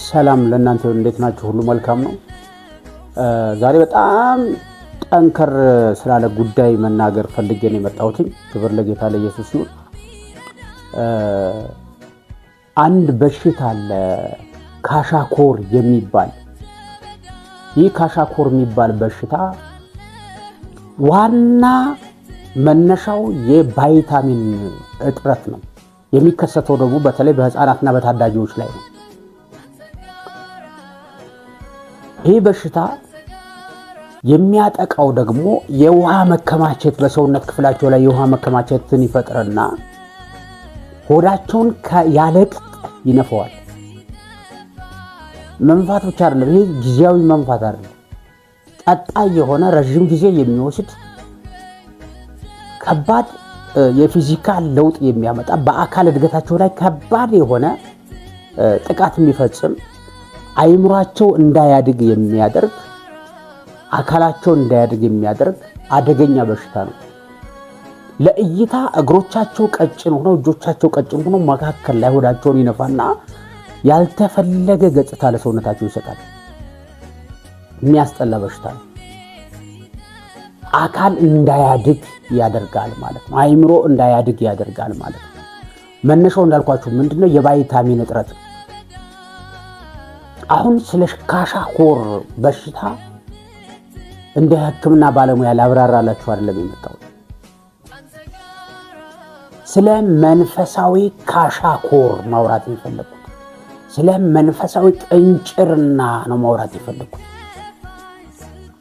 ሰላም ለእናንተ እንዴት ናችሁ? ሁሉ መልካም ነው። ዛሬ በጣም ጠንከር ስላለ ጉዳይ መናገር ፈልጌ ነው የመጣሁት። ክብር ለጌታ ለኢየሱስ ይሁን። አንድ በሽታ አለ ካሻኮር የሚባል። ይህ ካሻኮር የሚባል በሽታ ዋና መነሻው የቫይታሚን እጥረት ነው። የሚከሰተው ደግሞ በተለይ በህፃናትና በታዳጊዎች ላይ ነው። ይህ በሽታ የሚያጠቃው ደግሞ የውሃ መከማቸት በሰውነት ክፍላቸው ላይ የውሃ መከማቸትን ይፈጥርና ሆዳቸውን ያለቅ ይነፈዋል። መንፋት ብቻ አይደለም፣ ይሄ ጊዜያዊ መንፋት አይደለም። ቀጣይ የሆነ ረጅም ጊዜ የሚወስድ ከባድ የፊዚካል ለውጥ የሚያመጣ በአካል እድገታቸው ላይ ከባድ የሆነ ጥቃት የሚፈጽም አይምሯቸው እንዳያድግ የሚያደርግ አካላቸው እንዳያድግ የሚያደርግ አደገኛ በሽታ ነው። ለእይታ እግሮቻቸው ቀጭን ሆነው እጆቻቸው ቀጭን ሆነው መካከል ላይ ሆዳቸውን ይነፋና ያልተፈለገ ገጽታ ለሰውነታቸው ይሰጣል። የሚያስጠላ በሽታ ነው። አካል እንዳያድግ ያደርጋል ማለት ነው። አይምሮ እንዳያድግ ያደርጋል ማለት ነው። መነሻው እንዳልኳችሁ ምንድነው? የቫይታሚን እጥረት። አሁን ስለ ካሻኮር በሽታ እንደ ሕክምና ባለሙያ ላብራራላችሁ አይደለም የመጣሁት። ስለ መንፈሳዊ ካሻኮር ማውራት የፈለኩት፣ ስለ መንፈሳዊ ቅንጭርና ነው ማውራት የፈለኩት።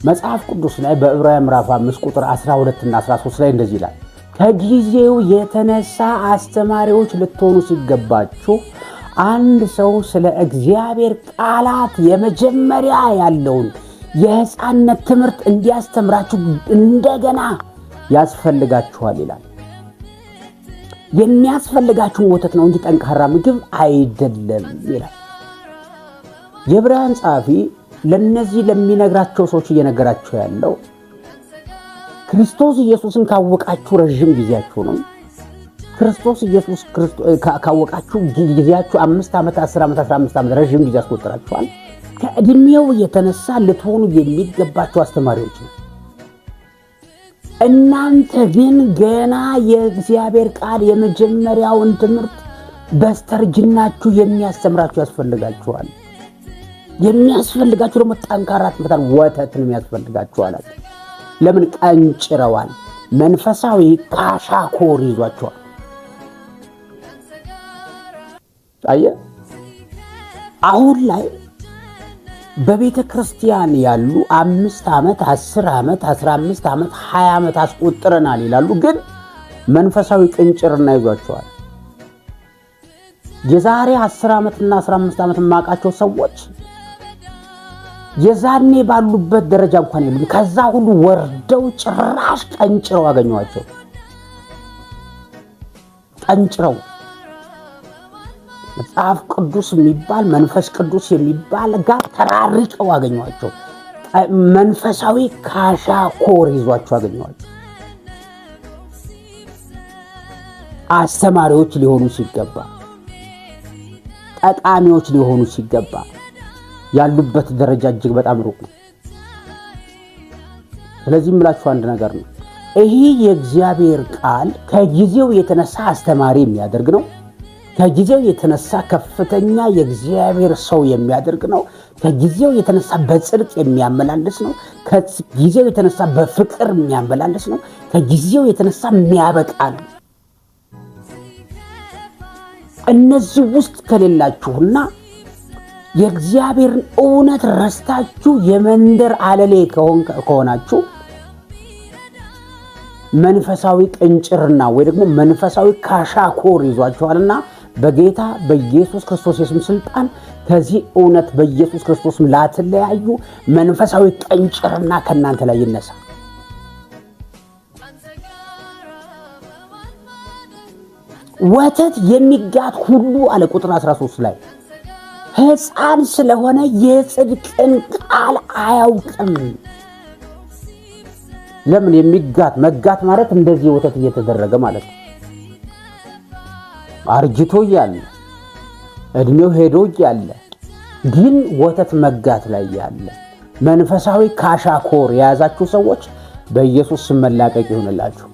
መጽሐፍ ቅዱስ ላይ በዕብራውያን ምዕራፍ 5 ቁጥር 12 እና 13 ላይ እንደዚህ ይላል፣ ከጊዜው የተነሳ አስተማሪዎች ልትሆኑ ሲገባችሁ አንድ ሰው ስለ እግዚአብሔር ቃላት የመጀመሪያ ያለውን የሕፃንነት ትምህርት እንዲያስተምራችሁ እንደገና ያስፈልጋችኋል ይላል። የሚያስፈልጋችሁን ወተት ነው እንጂ ጠንካራ ምግብ አይደለም ይላል። የዕብራውያን ጸሐፊ ለነዚህ ለሚነግራቸው ሰዎች እየነገራቸው ያለው ክርስቶስ ኢየሱስን ካወቃችሁ ረጅም ጊዜያችሁ ነው። ክርስቶስ ኢየሱስ ካወቃችሁ ጊዜያችሁ 5 ዓመት፣ 10 ዓመት፣ 15 ዓመት ረጅም ጊዜ አስቆጥራችኋል። ከእድሜው የተነሳ ልትሆኑ የሚገባቸው አስተማሪዎች ነው። እናንተ ግን ገና የእግዚአብሔር ቃል የመጀመሪያውን ትምህርት በስተርጅናችሁ የሚያስተምራችሁ ያስፈልጋችኋል። የሚያስፈልጋችሁ ደግሞ ጠንካራ ትምህርት ወተትን የሚያስፈልጋችኋል። ለምን? ቀንጭረዋል። መንፈሳዊ ካሻኮር ይዟቸዋል። አየ አሁን ላይ በቤተ ክርስቲያን ያሉ 5 ዓመት 10 ዓመት 15 ዓመት 20 ዓመት አስቆጥረናል ይላሉ፣ ግን መንፈሳዊ ቅንጭርና ይዟቸዋል። የዛሬ 10 ዓመትና 15 ዓመት የማውቃቸው ሰዎች የዛኔ ባሉበት ደረጃ እንኳን የሉም። ከዛ ሁሉ ወርደው ጭራሽ ቀንጭረው አገኘዋቸው። ቀንጭረው መጽሐፍ ቅዱስ የሚባል መንፈስ ቅዱስ የሚባል ጋር ተራርቀው አገኘዋቸው። መንፈሳዊ ካሻኮር ይዟቸው አገኘዋቸው። አስተማሪዎች ሊሆኑ ሲገባ፣ ጠቃሚዎች ሊሆኑ ሲገባ ያሉበት ደረጃ እጅግ በጣም ሩቅ ነው። ስለዚህ የምላችሁ አንድ ነገር ነው። ይህ የእግዚአብሔር ቃል ከጊዜው የተነሳ አስተማሪ የሚያደርግ ነው። ከጊዜው የተነሳ ከፍተኛ የእግዚአብሔር ሰው የሚያደርግ ነው። ከጊዜው የተነሳ በጽድቅ የሚያመላልስ ነው። ከጊዜው የተነሳ በፍቅር የሚያመላልስ ነው። ከጊዜው የተነሳ የሚያበቃ ነው። እነዚህ ውስጥ ከሌላችሁና የእግዚአብሔርን እውነት ረስታችሁ የመንደር አለሌ ከሆናችሁ መንፈሳዊ ቅንጭርና ወይ ደግሞ መንፈሳዊ ካሻኮር ይዟችኋልና በጌታ በኢየሱስ ክርስቶስ የስም ስልጣን ከዚህ እውነት በኢየሱስ ክርስቶስ ላትለያዩ መንፈሳዊ ቅንጭርና ከእናንተ ላይ ይነሳ። ወተት የሚጋት ሁሉ አለ ቁጥር 13 ላይ ሕፃን ስለሆነ የጽድቅን ቃል አያውቅም። ለምን? መጋት ማለት እንደዚህ ወተት እየተደረገ ማለት ነው። አርጅቶ እያለ እድሜው ሄዶ እያለ ግን ወተት መጋት ላይ ያለ መንፈሳዊ ካሻኮር የያዛችሁ ሰዎች በኢየሱስ ስም መላቀቅ ይሁንላችሁ።